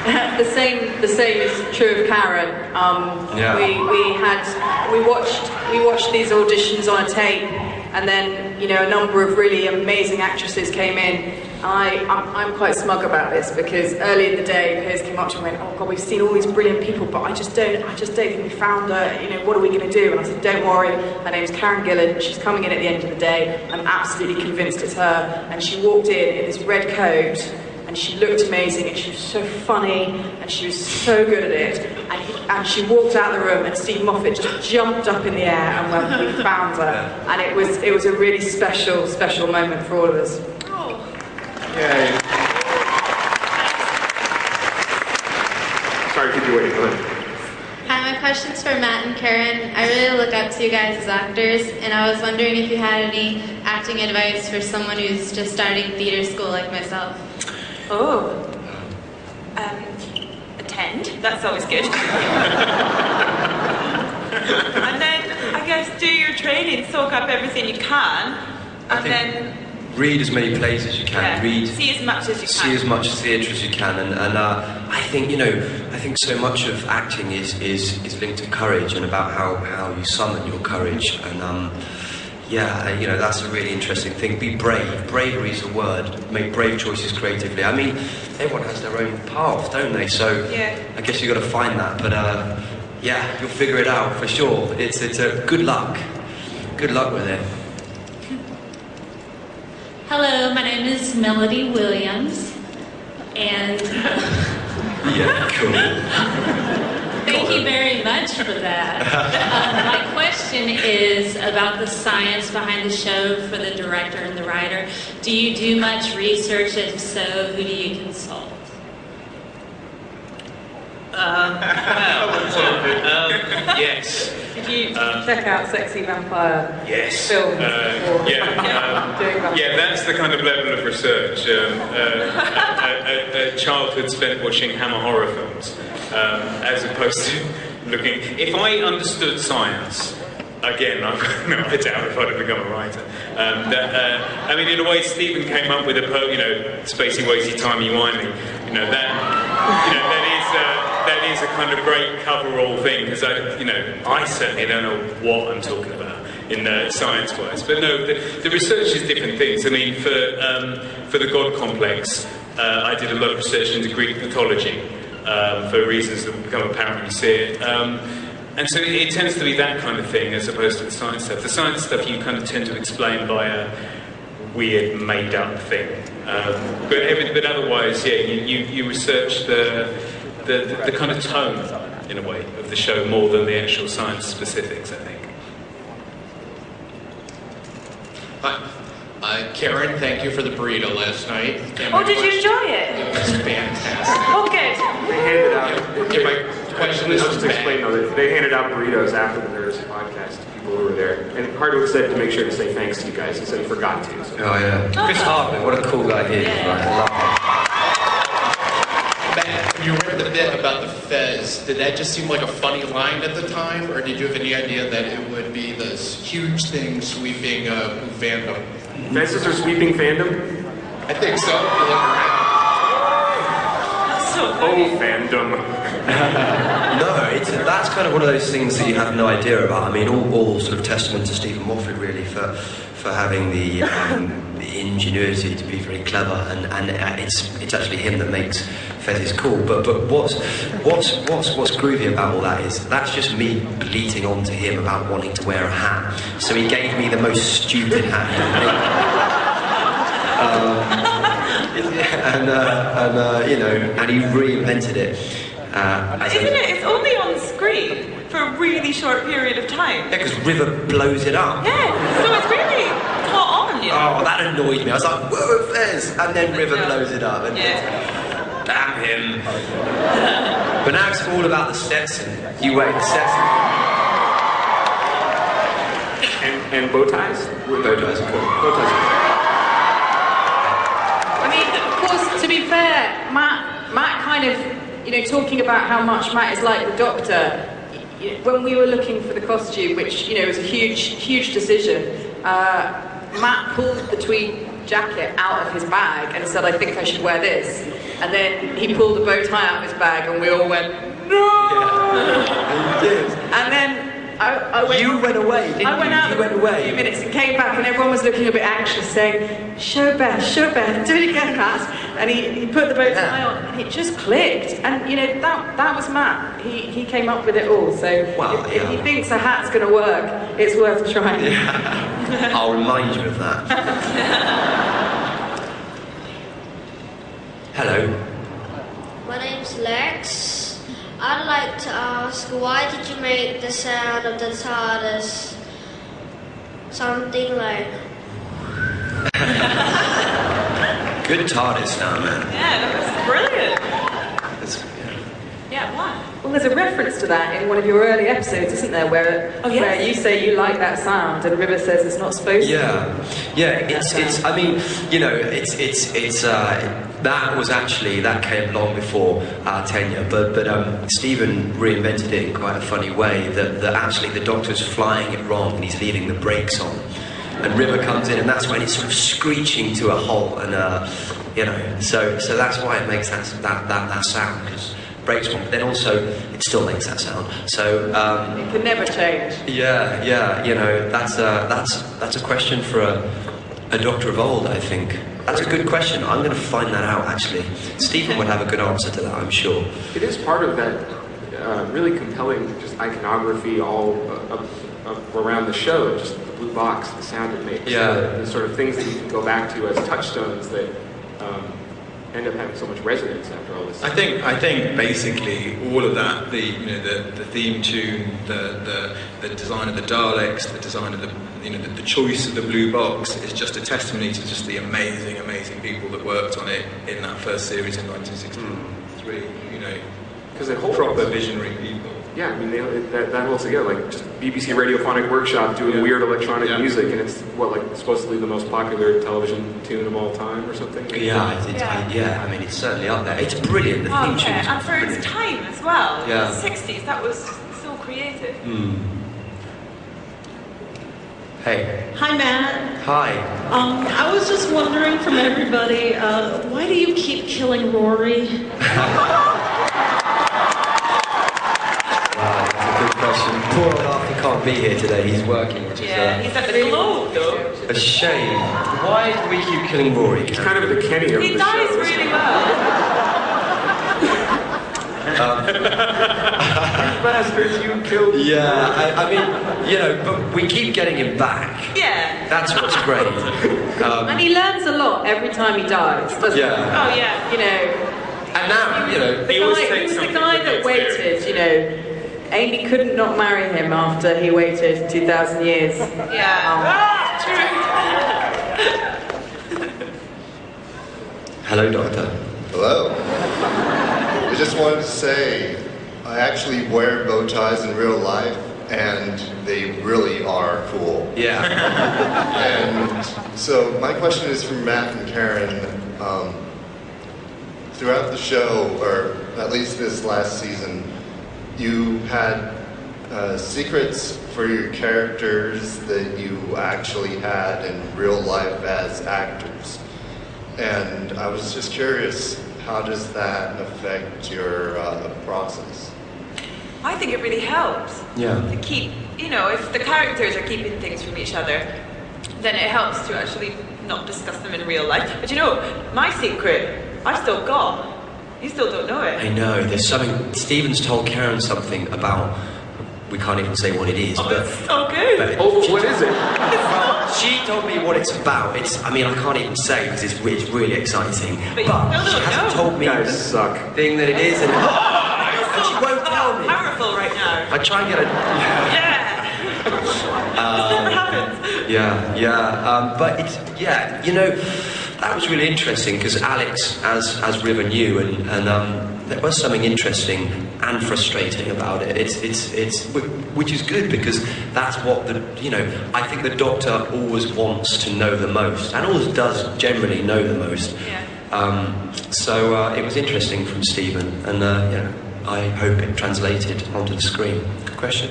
The same is true of Karen. Yeah. We watched these auditions on a tape, and then a number of really amazing actresses came in. I'm quite smug about this because early in the day, Piers came up to me and went, "Oh God, we've seen all these brilliant people, but I just don't think we found her. What are we going to do?" And I said, "Don't worry. Her name's Karen Gillan. She's coming in at the end of the day. I'm absolutely convinced it's her." And she walked in this red coat. And she looked amazing, and she was so funny, and she was so good at it. And she walked out of the room, and Steve Moffat just jumped up in the air and went, "We found her." And it was a really special moment for all of us. Oh. Yay. Sorry to keep you waiting. Go ahead. Hi, my question's for Matt and Karen. I really look up to you guys as actors, and I was wondering if you had any acting advice for someone who's just starting theater school like myself. Oh. Attend. That's always good. And then, I guess, do your training, soak up everything you can, and then... Read as many plays as you can. Yeah, Read. see as much as you can. See as much theatre as you can, and I think so much of acting is linked to courage and about how you summon your courage, and that's a really interesting thing. Be brave. Bravery is a word. Make brave choices creatively. I mean, everyone has their own path, don't they? So yeah. I guess you've got to find that. But you'll figure it out for sure. It's a good luck. Good luck with it. Hello, my name is Melody Williams, and yeah, cool. Thank you very much for that. My question is about the science behind the show for the director and the writer. Do you do much research? If so, who do you consult? Yes. Did you check out Sexy Vampire Yes. films? Yeah, that's the kind of level of research. A childhood spent watching Hammer horror films, as opposed to looking. If I understood science, again, I doubt if I'd have become a writer. I mean, in a way, Stephen came up with spacey, wacy, timey-wimey. That is a kind of great cover-all thing, because I certainly don't know what I'm talking about in science-wise. But no, the research is different things. I mean, for the God Complex, I did a lot of research into Greek mythology for reasons that will become apparent when you see it. And so it tends to be that kind of thing as opposed to the science stuff. The science stuff you kind of tend to explain by a weird, made-up thing. But otherwise, yeah, you research the kind of tone, in a way, of the show more than the actual science specifics, I think. Hi. Karen, thank you for the burrito last night. Oh, did you enjoy it? It was fantastic. Oh, good. They handed out... Yeah, my question is just to explain, though, they handed out burritos after the Nerds podcast to people who were there. And Hardwick said to make sure to say thanks to you guys. He said he forgot to. So. Oh, yeah. Chris Hardwick, what a cool guy he is. Yeah. I love him. Matt, when you read the bit about the Fez, did that just seem like a funny line at the time, or did you have any idea that it would be this huge thing sweeping fandom? Fez's are sweeping fandom? I think so. If you look around. That's so funny. Oh, fandom. No, that's kind of one of those things that you have no idea about. I mean, all sort of testament to Stephen Moffat, really, for having the ingenuity to be very clever, and it's actually him that makes Fez's cool. But what's groovy about all that is that's just me bleating on to him about wanting to wear a hat. So he gave me the most stupid hat he could make. And he reinvented it. Isn't it? It's only on screen for a really short period of time. Yeah, because River blows it up. Yeah, so it's really caught on, Oh, that annoyed me. I was like, whoa, Fez! And then River blows it up. And damn him. But now it's all about the Stetson. You wait, the Stetson. And bow ties? Bow ties are cool. Bow ties are cool. I mean, of course, to be fair, Matt kind of, talking about how much Matt is like the Doctor, when we were looking for the costume, which, was a huge decision, Matt pulled the tweed jacket out of his bag and said, I think I should wear this. And then he pulled the bow tie out of his bag, and we all went, no! Yeah. He did. And then I went... You went away, didn't you? I went out You went away. a few minutes and came back, and everyone was looking a bit anxious, saying, show Beth, do it again, Matt. And he put the bow tie on, and it just clicked. And, you know, that was Matt. He came up with it all. So Wow, if he thinks a hat's going to work, it's worth trying. Yeah. I'll remind you of that. Hello. My name's Lex. I'd like to ask, why did you make the sound of the TARDIS something like... Good TARDIS sound, man. Yeah, that was brilliant. Yeah, why? Well, there's a reference to that in one of your early episodes, isn't there? Where you say you like that sound, and River says it's not supposed to. Yeah. It's. I mean, you know, it's. That was actually, that came long before our tenure, but Stephen reinvented it in quite a funny way. That actually the Doctor's flying it wrong, and he's leaving the brakes on, and River comes in, and that's when it's sort of screeching to a halt, and you know, so that's why it makes that sound, because brakes on, but then also it still makes that sound. So it can never change. Yeah, you know, that's a question for a Doctor of old, I think. That's a good question. I'm going to find that out, actually. Stephen would have a good answer to that, I'm sure. It is part of that really compelling just iconography all around the show, just the blue box, the sound it makes, the sort of things that you can go back to as touchstones that end up having so much resonance after all this. I think basically all of that, the theme tune, the design of the Daleks, the design of the choice of the blue box is just a testimony to just the amazing people that worked on it in that first series in 1963. You know, because it holds proper visionary people. Yeah, I mean that holds together, like just BBC Radiophonic Workshop doing weird electronic music, and it's supposedly the most popular television tune of all time or something. Yeah, I mean it's certainly up there. It's brilliant. The theme tune is and for its time as well. Yeah. The 60s, that was so creative. Hey. Hi, Matt. Hi. I was just wondering from everybody, why do you keep killing Rory? Good question. Poor old Arthur can't be here today. He's working, which is he's at the Globe, though. a shame. Why do we keep killing Rory? He's kind of the Kenny of He the dies show. really well. Bastards, you killed him. Yeah, I mean, you know, but we keep getting him back. Yeah. That's what's great. And he learns a lot every time he dies, doesn't he? Yeah. Oh, yeah. You know, And now, you know, he was the guy that waited, you know. Amy couldn't not marry him after he waited 2,000 years. Yeah. Hello, Doctor. Hello. I just wanted to say, I actually wear bow ties in real life, and they really are cool. Yeah. And so my question is for Matt and Karen. Throughout the show, or at least this last season, you had secrets for your characters that you actually had in real life as actors. And I was just curious, how does that affect your process? I think it really helps. Yeah. To keep, you know, if the characters are keeping things from each other, then it helps to actually not discuss them in real life. But you know, my secret, I've still got. You still don't know it. I know, there's something, Stephen's told Karen something about, we can't even say what it is, but... It's so good. What is it? Well, she told me what it's about. I mean, I can't even say because it's really exciting. But she hasn't told me Guys the suck. thing that it is, and she won't tell me. Powerful right now. I try and get a... This never happens. But it's, you know, that was really interesting because Alex, as River knew, and there was something interesting and frustrating about it. It's which is good because that's what I think the Doctor always wants to know the most and always does generally know the most. Yeah. So it was interesting from Stephen, and I hope it translated onto the screen. Good question.